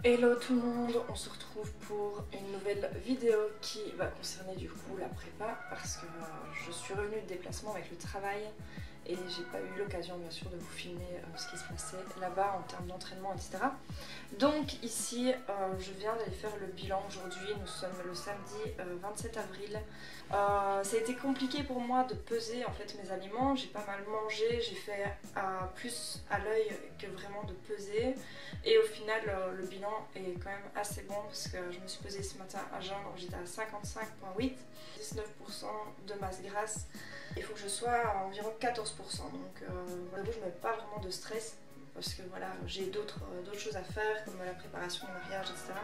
Hello tout le monde, on se retrouve pour une nouvelle vidéo qui va concerner du coup la prépa parce que je suis revenue de déplacement avec le travail et j'ai pas eu l'occasion bien sûr de vous filmer ce qui se passait là-bas en termes d'entraînement, etc. Donc ici je viens d'aller faire le bilan aujourd'hui, nous sommes le samedi 27 avril. Ça a été compliqué pour moi de peser en fait mes aliments, j'ai pas mal mangé, j'ai fait plus à l'œil que vraiment de peser et au final le bilan est quand même assez bon parce que je me suis pesée ce matin à jeun, donc j'étais à 55,8, 19% de masse grasse. Il faut que je sois à environ 14%, donc je ne mets pas vraiment de stress parce que voilà, j'ai d'autres choses à faire comme la préparation du mariage, etc.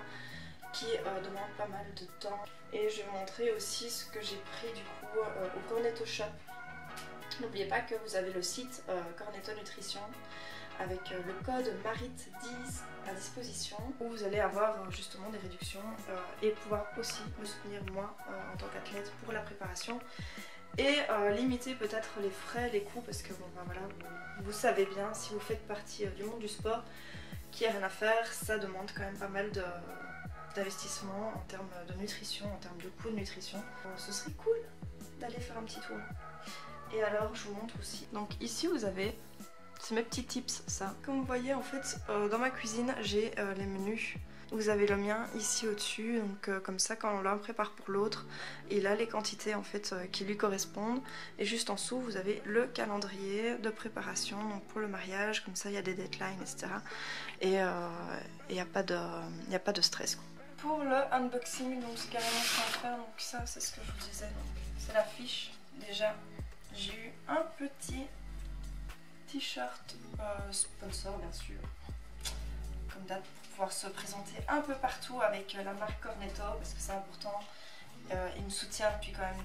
qui demande pas mal de temps. Et je vais vous montrer aussi ce que j'ai pris du coup au Cornetto Shop. N'oubliez pas que vous avez le site Cornetto Nutrition avec le code MARIT10 à disposition où vous allez avoir justement des réductions et pouvoir aussi me soutenir moi en tant qu'athlète pour la préparation et limiter peut-être les frais, les coûts parce que bon, ben voilà, vous savez bien si vous faites partie du monde du sport qu'il n'y a rien à faire, ça demande quand même pas mal d'investissement en termes de nutrition, en termes de coûts de nutrition. Ce serait cool d'aller faire un petit tour. Et alors je vous montre aussi. Donc ici vous avez, c'est mes petits tips ça. Comme vous voyez en fait dans ma cuisine j'ai les menus. Vous avez le mien ici au-dessus, donc comme ça quand l'un prépare pour l'autre, il a les quantités en fait qui lui correspondent. Et juste en dessous vous avez le calendrier de préparation donc pour le mariage, comme ça il y a des deadlines, etc. Et il n'y a pas de stress quoi. Pour le unboxing, donc c'est carrément ce qu'on va faire, donc ça c'est ce que je vous disais, c'est la fiche. Déjà j'ai eu un petit t-shirt sponsor bien sûr, comme date pour pouvoir se présenter un peu partout avec la marque Cornetto parce que c'est important. Il me soutient depuis quand même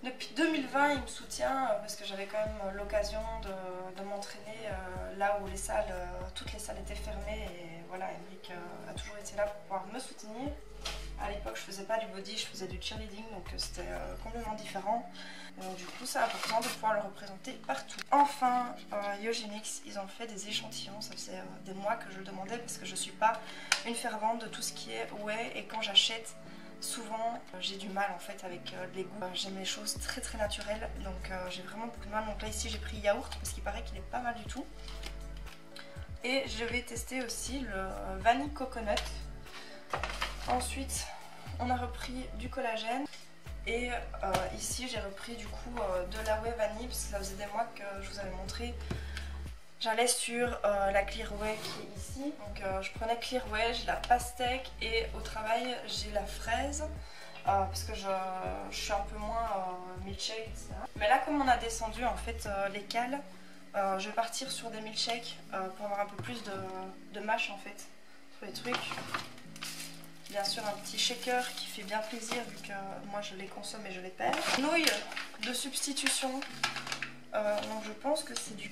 depuis 2020, il me soutient parce que j'avais quand même l'occasion de m'entraîner là où les salles, toutes les salles étaient fermées et voilà, Emric a toujours été là pour pouvoir me soutenir. À l'époque je faisais pas du body, je faisais du cheerleading donc c'était complètement différent. Donc du coup c'est important de pouvoir le représenter partout. Enfin Yogemix, ils ont fait des échantillons, ça faisait des mois que je le demandais parce que je suis pas une fervente de tout ce qui est whey et quand j'achète souvent j'ai du mal en fait avec les goûts. J'aime les choses très très naturelles donc j'ai vraiment beaucoup de mal. Donc là ici j'ai pris yaourt parce qu'il paraît qu'il est pas mal du tout. Et je vais tester aussi le vanille coconut. Ensuite, on a repris du collagène et ici j'ai repris du coup de la whey vanille parce que ça faisait des mois que je vous avais montré. J'allais sur la Clear Whey qui est ici, donc je prenais Clear Whey, j'ai la pastèque et au travail j'ai la fraise parce que je suis un peu moins milkshake, etc. Mais là comme on a descendu en fait les cales, je vais partir sur des milkshakes pour avoir un peu plus de mâche en fait sur les trucs. Bien sûr un petit shaker qui fait bien plaisir vu que moi je les consomme et je les perds. Nouilles de substitution, donc je pense que c'est du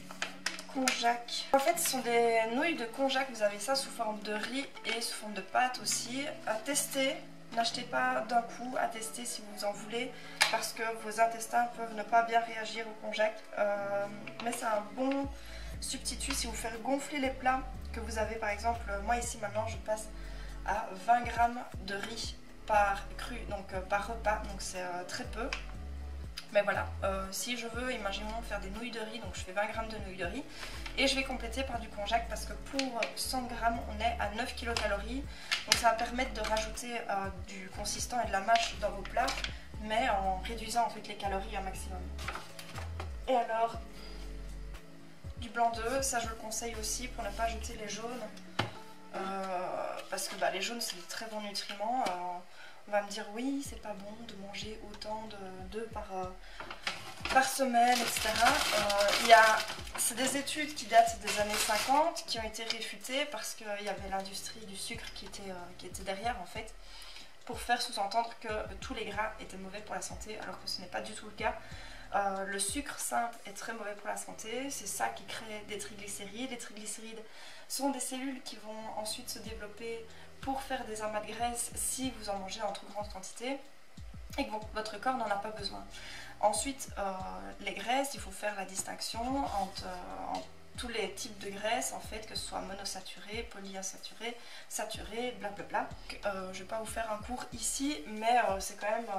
konjac. En fait ce sont des nouilles de konjac, vous avez ça sous forme de riz et sous forme de pâte aussi. À tester, n'achetez pas d'un coup, à tester si vous en voulez parce que vos intestins peuvent ne pas bien réagir au konjac. Mais c'est un bon substitut si vous faites gonfler les plats que vous avez. Par exemple moi ici maintenant je passe à 20 g de riz par cru, donc par repas, donc c'est très peu. Mais voilà, si je veux, imaginons faire des nouilles de riz, donc je fais 20 g de nouilles de riz. Et je vais compléter par du konjac parce que pour 100 g, on est à 9 kcal. Donc ça va permettre de rajouter du consistant et de la mâche dans vos plats, mais en réduisant en fait les calories un maximum. Et alors, du blanc d'œuf, ça je le conseille aussi pour ne pas jeter les jaunes. Parce que les jaunes c'est de très bons nutriments. On va me dire oui c'est pas bon de manger autant d'œufs par semaine, etc. C'est des études qui datent des années 50 qui ont été réfutées parce qu'il y avait l'industrie du sucre qui était derrière en fait pour faire sous-entendre que tous les gras étaient mauvais pour la santé alors que ce n'est pas du tout le cas. Le sucre simple est très mauvais pour la santé, c'est ça qui crée des triglycérides. Les triglycérides sont des cellules qui vont ensuite se développer pour faire des amas de graisse si vous en mangez en trop grande quantité et que votre corps n'en a pas besoin. Ensuite, les graisses, il faut faire la distinction entre tous les types de graisses en fait, que ce soit monosaturé, polyinsaturé, saturé, blablabla. Je vais pas vous faire un cours ici, mais c'est quand même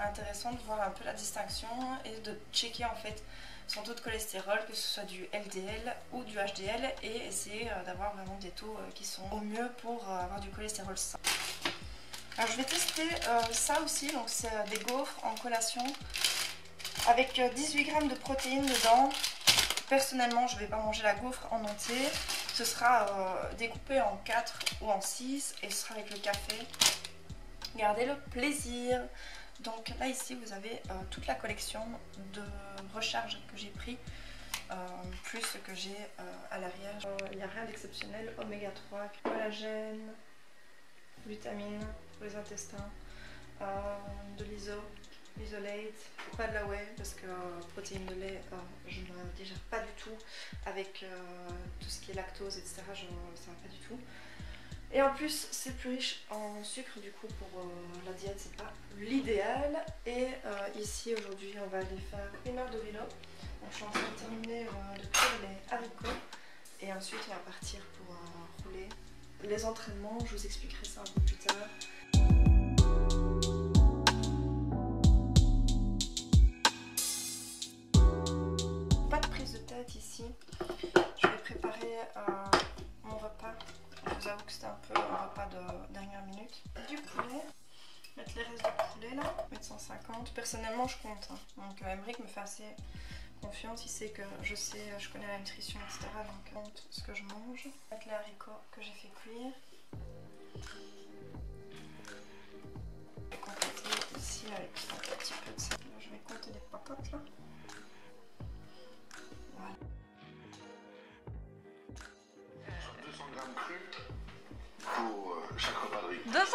intéressant de voir un peu la distinction et de checker en fait son taux de cholestérol, que ce soit du LDL ou du HDL, et essayer d'avoir vraiment des taux qui sont au mieux pour avoir du cholestérol sain. Alors je vais tester ça aussi, donc c'est des gaufres en collation avec 18 g de protéines dedans. Personnellement, je ne vais pas manger la gaufre en entier. Ce sera découpé en 4 ou en 6 et ce sera avec le café. Gardez le plaisir. Donc là ici vous avez toute la collection de recharge que j'ai pris, plus ce que j'ai à l'arrière. Il n'y a rien d'exceptionnel. Oméga 3, collagène, vitamines pour les intestins, de l'isolate, pas de la whey parce que protéines de lait je ne digère pas du tout avec tout ce qui est lactose etc, ça va pas du tout. Et en plus c'est plus riche en sucre, du coup pour la diète c'est pas l'idéal. Et ici aujourd'hui on va aller faire une heure de vélo. Donc je suis en train de terminer de cuire les haricots et ensuite on va partir pour rouler. Les entraînements, je vous expliquerai ça un peu plus tard. Pas de prise de tête ici. Je vais préparer mon repas. Je vous avoue que c'était un peu un repas de dernière minute. Du poulet, mettre les restes de poulet là, mettre 150. Personnellement je compte, hein. Donc Emric me fait assez confiance, il sait que je connais la nutrition etc. Donc je compte ce que je mange. Mettre les haricots que j'ai fait cuire. Je vais compléter ici avec un petit peu de sel. Je vais compter des papotes là. Voilà. 200 g cru pour chaque repas de riz. 200 g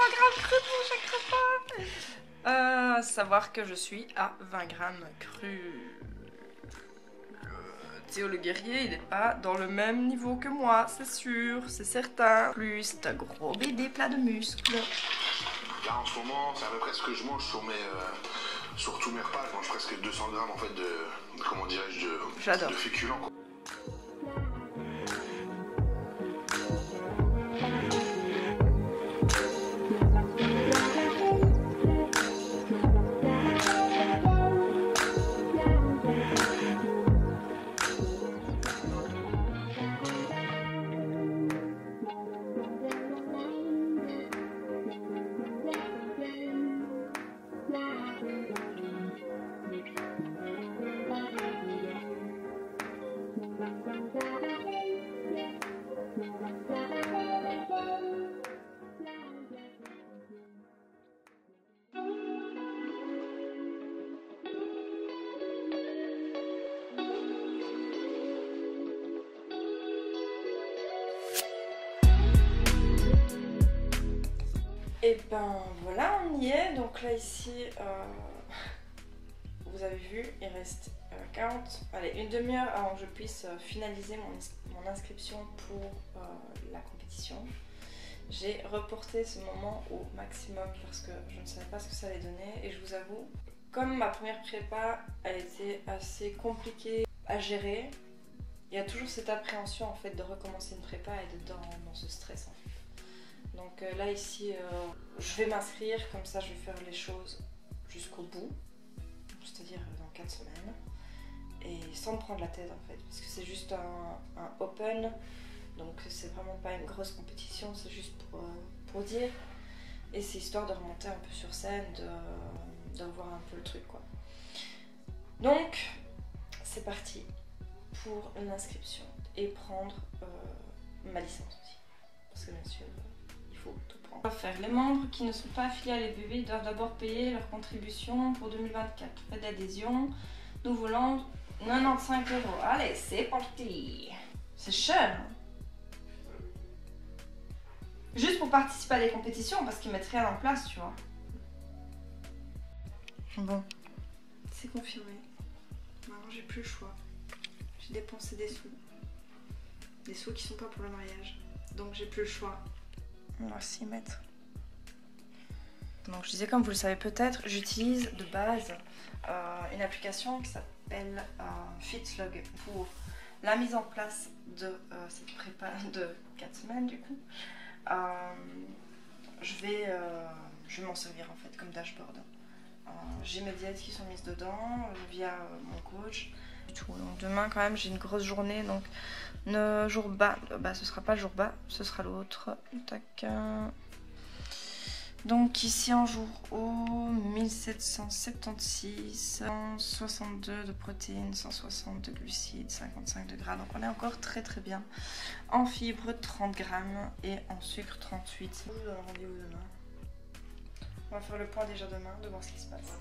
cru pour chaque repas. Savoir que je suis à 20 g cru. Théo le guerrier, il n'est pas dans le même niveau que moi, c'est sûr, c'est certain. Plus, c'est un gros bébé plat de muscles. Là en ce moment, c'est à peu près ce que je mange sur tous mes repas. Je mange presque 200 g en fait de, comment dirais-je, de féculents, quoi. Et ben voilà, on y est. Donc là ici, vous avez vu, il reste une demi-heure avant que je puisse finaliser mon inscription pour la compétition. J'ai reporté ce moment au maximum parce que je ne savais pas ce que ça allait donner. Et je vous avoue, comme ma première prépa, elle était assez compliquée à gérer. Il y a toujours cette appréhension en fait de recommencer une prépa et d'être dans ce stress en fait. Donc là ici, je vais m'inscrire, comme ça je vais faire les choses jusqu'au bout, c'est-à-dire dans 4 semaines, et sans me prendre la tête en fait, parce que c'est juste un open, donc c'est vraiment pas une grosse compétition, c'est juste pour dire, et c'est histoire de remonter un peu sur scène, de revoir un peu le truc quoi. Donc c'est parti pour une inscription et prendre ma licence aussi, parce que bien sûr tout prendre. On va faire. Les membres qui ne sont pas affiliés à l'EBV doivent d'abord payer leur contribution pour 2024. Frais d'adhésion, Nouveau-Land, 95 €. Allez, c'est parti. C'est cher. Juste pour participer à des compétitions, parce qu'ils mettent rien en place, tu vois. Bon, c'est confirmé. Maintenant, j'ai plus le choix. J'ai dépensé des sous. Des sous qui sont pas pour le mariage. Donc, j'ai plus le choix. On va s'y mettre. Donc je disais, comme vous le savez peut-être, j'utilise de base une application qui s'appelle Fitslog pour la mise en place de cette prépa de 4 semaines du coup, je vais m'en servir en fait comme dashboard. J'ai mes diètes qui sont mises dedans via mon coach. Donc demain quand même j'ai une grosse journée, donc le jour bas, ce sera pas le jour bas, ce sera l'autre. Tac. Donc ici en jour haut, 1776, 162 de protéines, 160 de glucides, 55 de gras. Donc on est encore très bien. En fibres 30 grammes et en sucre 38. Je vous donne rendez-vous demain. On va faire le point déjà demain, de voir ce qui se passe.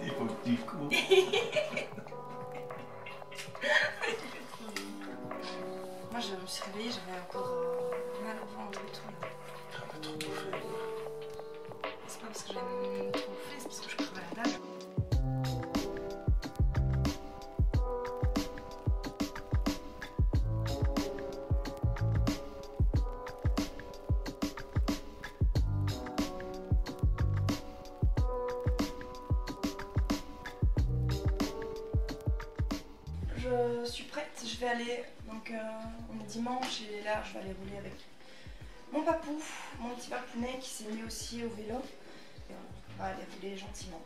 Il faut que tu cours. Moi je me suis réveillée, j'avais encore mal au ventre et tout. T'as un peu trop bouffé. C'est pas parce que j'avais trop bouffé, c'est parce que je crevais la dalle. Je suis prête, je vais aller, donc on est dimanche et là je vais aller rouler avec mon papou, mon petit papounet qui s'est mis aussi au vélo. Et on va aller rouler gentiment.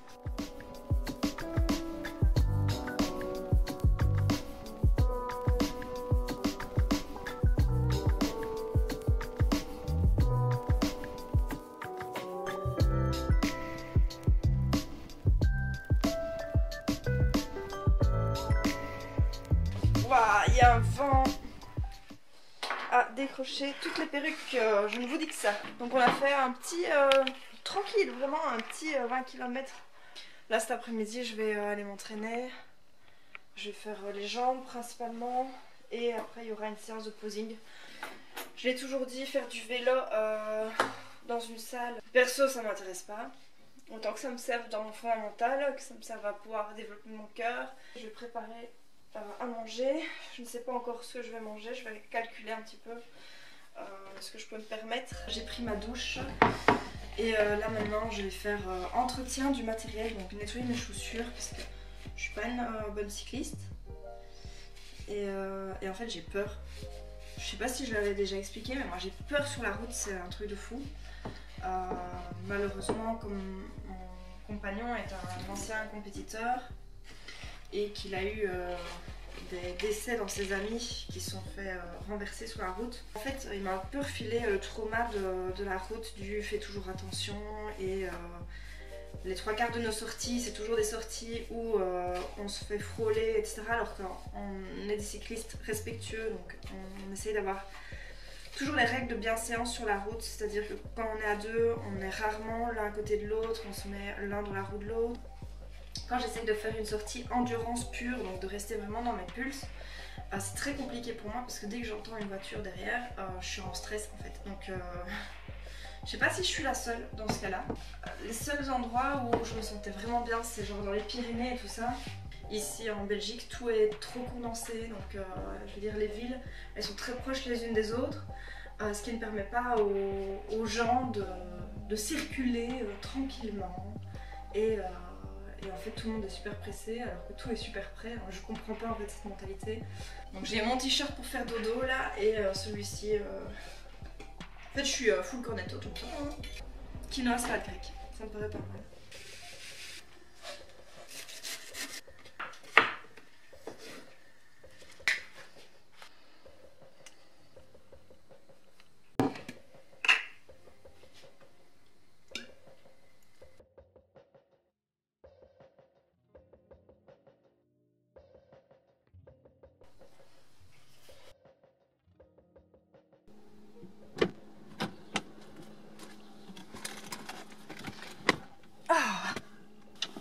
Il y a un vent à décrocher toutes les perruques, je ne vous dis que ça. Donc on a fait un petit tranquille, vraiment un petit 20 km. Là cet après-midi je vais aller m'entraîner. Je vais faire les jambes principalement et après il y aura une séance de posing. Je l'ai toujours dit, faire du vélo dans une salle, perso ça m'intéresse pas. Autant que ça me serve dans mon fondamental, que ça me serve à pouvoir développer mon cœur. Je vais préparer à manger. Je ne sais pas encore ce que je vais manger, je vais calculer un petit peu ce que je peux me permettre. J'ai pris ma douche et là maintenant je vais faire entretien du matériel, donc nettoyer mes chaussures parce que je suis pas une bonne cycliste et en fait j'ai peur. Je sais pas si je l'avais déjà expliqué, mais moi j'ai peur sur la route, c'est un truc de fou. Malheureusement, comme mon compagnon est un ancien compétiteur et qu'il a eu des décès dans ses amis qui se sont fait renverser sur la route. En fait, il m'a un peu refilé le trauma de la route du fais toujours attention et les 3/4 de nos sorties, c'est toujours des sorties où on se fait frôler, etc. Alors qu'on est des cyclistes respectueux, donc on essaye d'avoir toujours les règles de bienséance sur la route, c'est-à-dire que quand on est à deux, on est rarement l'un à côté de l'autre, on se met l'un dans la roue de l'autre. Quand j'essaie de faire une sortie endurance pure, donc de rester vraiment dans mes pulses, c'est très compliqué pour moi parce que dès que j'entends une voiture derrière, je suis en stress en fait. Donc je sais pas si je suis la seule dans ce cas-là. Les seuls endroits où je me sentais vraiment bien, c'est genre dans les Pyrénées et tout ça. Ici en Belgique, tout est trop condensé, donc je veux dire les villes, elles sont très proches les unes des autres. ce qui ne permet pas aux gens de circuler tranquillement. Et en fait tout le monde est super pressé alors que tout est super prêt. Je comprends pas en fait cette mentalité. Donc j'ai mon t-shirt pour faire dodo là et celui-ci... En fait je suis full cornetto tout le temps. Quinoa salade grecque, ça me paraît pas mal.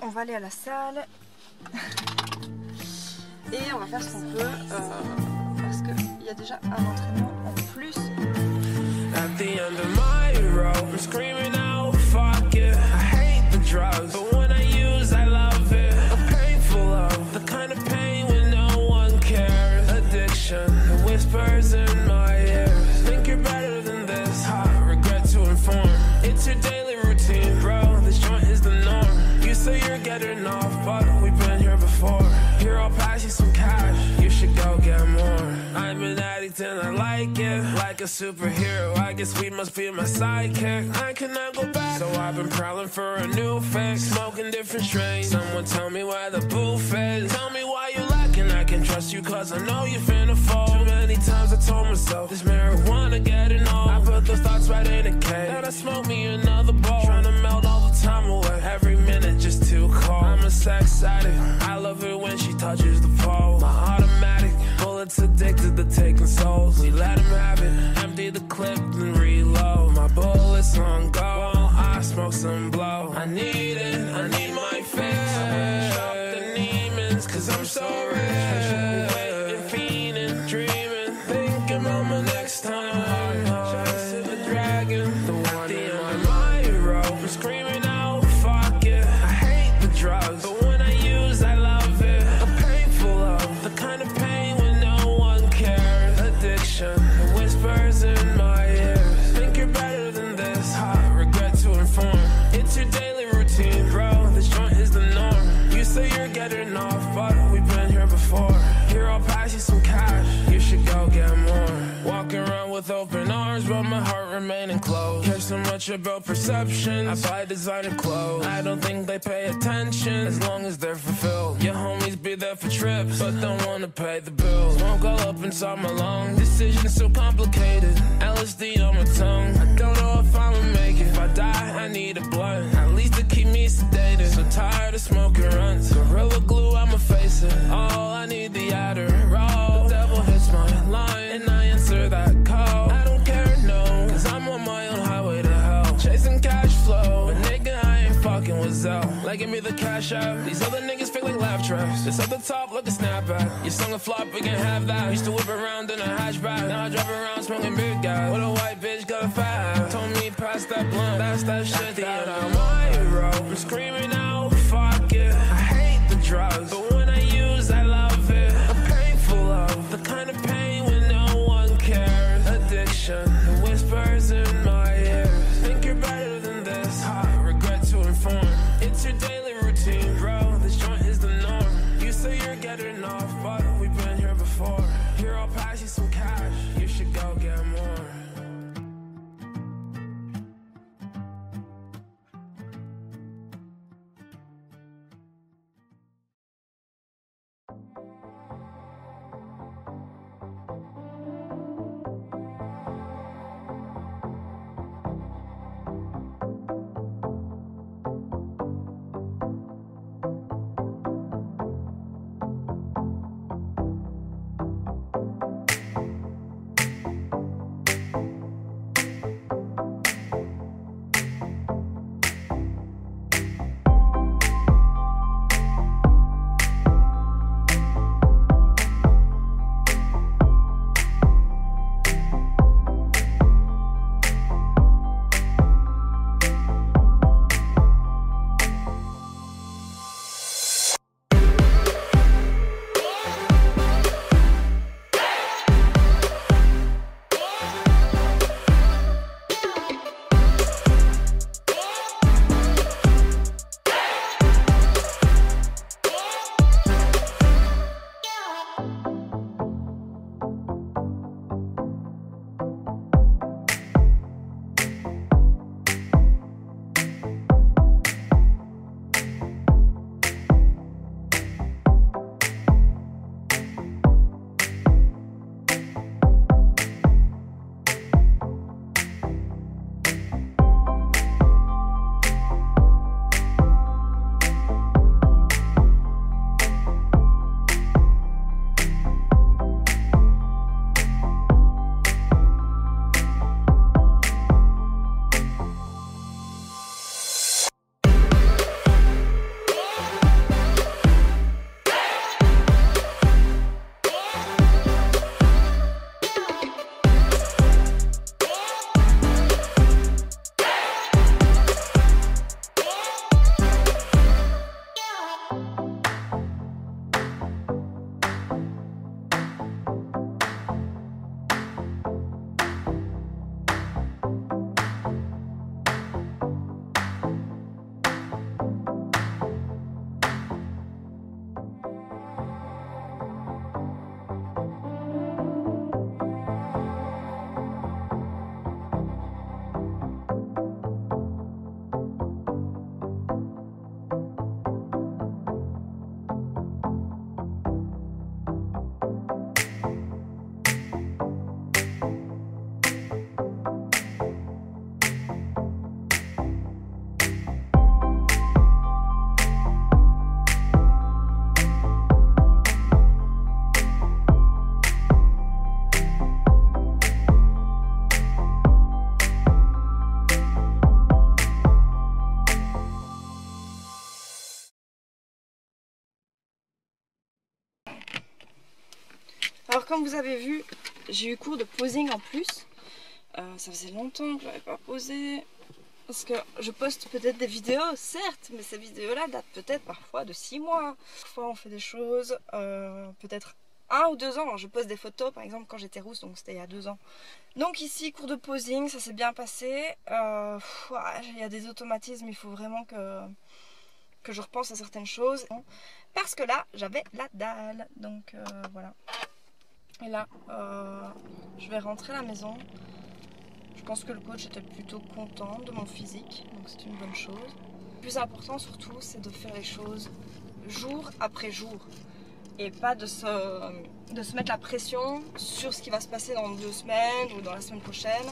On va aller à la salle et on va faire ce qu'on peut parce qu'il y a déjà un entraînement en plus. At the end of my road, I'm screaming out, fuck it. I hate the drugs, but when I use, I love it. A painful love, the kind of pain when no one cares. Addiction, the whispers in my ears. Think you're better than this, I regret to inform. It's your daily routine, bro, this joint is the norm. You say you're getting off, but we've been here before. Here I'll pass you some cash, you should go get more. I'm an addict and I like it, like a superhero. I guess we must be my sidekick. I cannot go back, so I've been prowling for a new fix. Smoking different strains, someone tell me where the booth is. Tell me why you lacking, I can trust you cause I know you're finna fall. Too many times I told myself, this marijuana getting old. I put those thoughts right in a cage, now I smoke me another bowl. Trying to melt all the time away, every minute just too cold. I'm a sex addict, I love it when she touches the pole. My automatic, bullets addicted to taking souls. We let him have it, empty the clip and reload. My bullets on go, while I smoke some blow. I need it, I need my fix. Shop the demons, cause I'm so rich. Waiting, fiending, dreaming, thinking about my next time. Chasing the dragon, the one in my road. I'm screaming out, fuck it. I hate the drugs, but when I use, I love it. A painful love, the kind of pain when no one cares. Addiction, the whispers in my ears. Think you're better than this, I regret to inform. It's your daily routine, bro, this joint is the norm. You say you're getting off, but we've been here before. Here I'll pass you some cash, you should go get more. Walking around with open arms, but my heart remaining closed. Care so much about perception, I buy designer clothes. I don't think they pay attention, as long as they're fulfilled. Your homies be there for trips, but don't wanna pay the bills. Smoke all up inside my lungs, decisions so complicated. LSD on my tongue, I don't know if I'ma make it. If I die, I need a blunt, at least to keep me sedated. So tired of smoking runs, Gorilla Glue, I'ma face it. Oh, I need the Adderall. The devil hits my line, and I answer that call. I don't care, no, cause I'm on my own highway to hell. Chasing cash flow, but nigga, I ain't fucking with Zell. Like, give me the cash out. These other niggas fake like laugh tracks. This at the top like a snapback. Your song a flop, we can have that. Used to whip around in a hatchback, now I drive around smoking big guy. With a white bitch, got a fat ass. Told me pass that blunt, that's that shit that I'm my road. I'm screaming out, fuck it. I hate the drugs, but when I use, I love it. A painful love, the kind of pain when no one cares. Addiction, the whispers in my ears. Think you're better than this, I regret to inform. It's your daily routine, bro, this joint is the norm. You say you're getting off, but we've been here before. Here I'll pass you some cash, you should go get more. Alors comme vous avez vu, j'ai eu cours de posing en plus. Ça faisait longtemps que je n'avais pas posé. Parce que je poste peut-être des vidéos, certes, mais ces vidéos-là datent peut-être parfois de 6 mois. Parfois on fait des choses, peut-être 1 ou 2 ans. Je poste des photos, par exemple quand j'étais rousse, donc c'était il y a 2 ans. Donc ici, cours de posing, ça s'est bien passé. Il y a des automatismes, il faut vraiment que je repense à certaines choses. Parce que là, j'avais la dalle. Donc voilà. Et là, je vais rentrer à la maison. Je pense que le coach était plutôt content de mon physique, donc c'est une bonne chose. Le plus important surtout, c'est de faire les choses jour après jour et pas de se mettre la pression sur ce qui va se passer dans 2 semaines ou dans la semaine prochaine.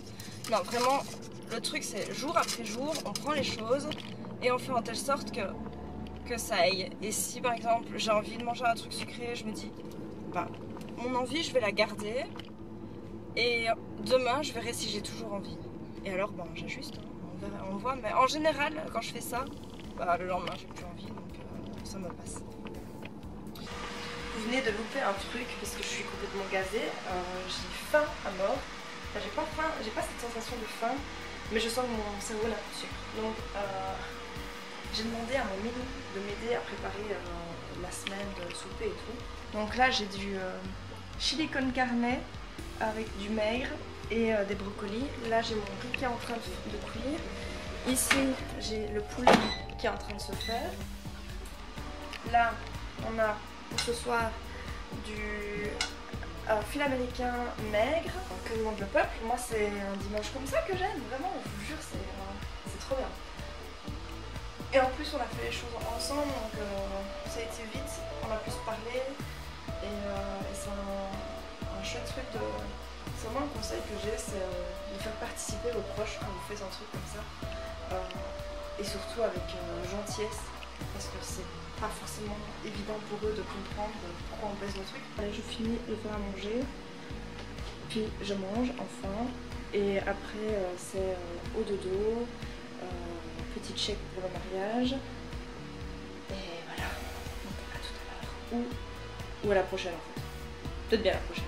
Non, vraiment, le truc c'est jour après jour, on prend les choses et on fait en telle sorte que ça aille. Et si par exemple j'ai envie de manger un truc sucré, je me dis, bah, mon envie je vais la garder. Et demain, je verrai si j'ai toujours envie. Et alors, ben, j'ajuste, hein. On voit. Mais en général, quand je fais ça, bah, le lendemain, j'ai plus envie, donc ça me passe. Vous venez de louper un truc parce que je suis complètement gazée. J'ai faim à mort. Enfin, j'ai pas faim, j'ai pas cette sensation de faim, mais je sens que mon cerveau n'a plus de sucre. Donc, j'ai demandé à mon mini de m'aider à préparer la semaine de souper et tout. Donc là, j'ai du chili con carne avec du maigre et des brocolis. Là j'ai mon riz qui est en train de cuire. Ici j'ai le poulet qui est en train de se faire. Là on a pour ce soir du filet américain maigre. Que demande le peuple? Moi c'est un dimanche comme ça que j'aime, vraiment, je vous jure, c'est trop bien. Et en plus on a fait les choses ensemble, donc ça a été vite, on a pu se parler et c'est un chouette truc de... C'est vraiment un conseil que j'ai, c'est de faire participer vos proches quand vous faites un truc comme ça. Et surtout avec gentillesse, parce que c'est pas forcément évident pour eux de comprendre pourquoi on pèse le truc. Allez, je finis de faire à manger, puis je mange enfin, et après c'est au dodo, petit check pour le mariage, et voilà. Donc à tout à l'heure, ou à la prochaine en fait. Peut-être bien à la prochaine.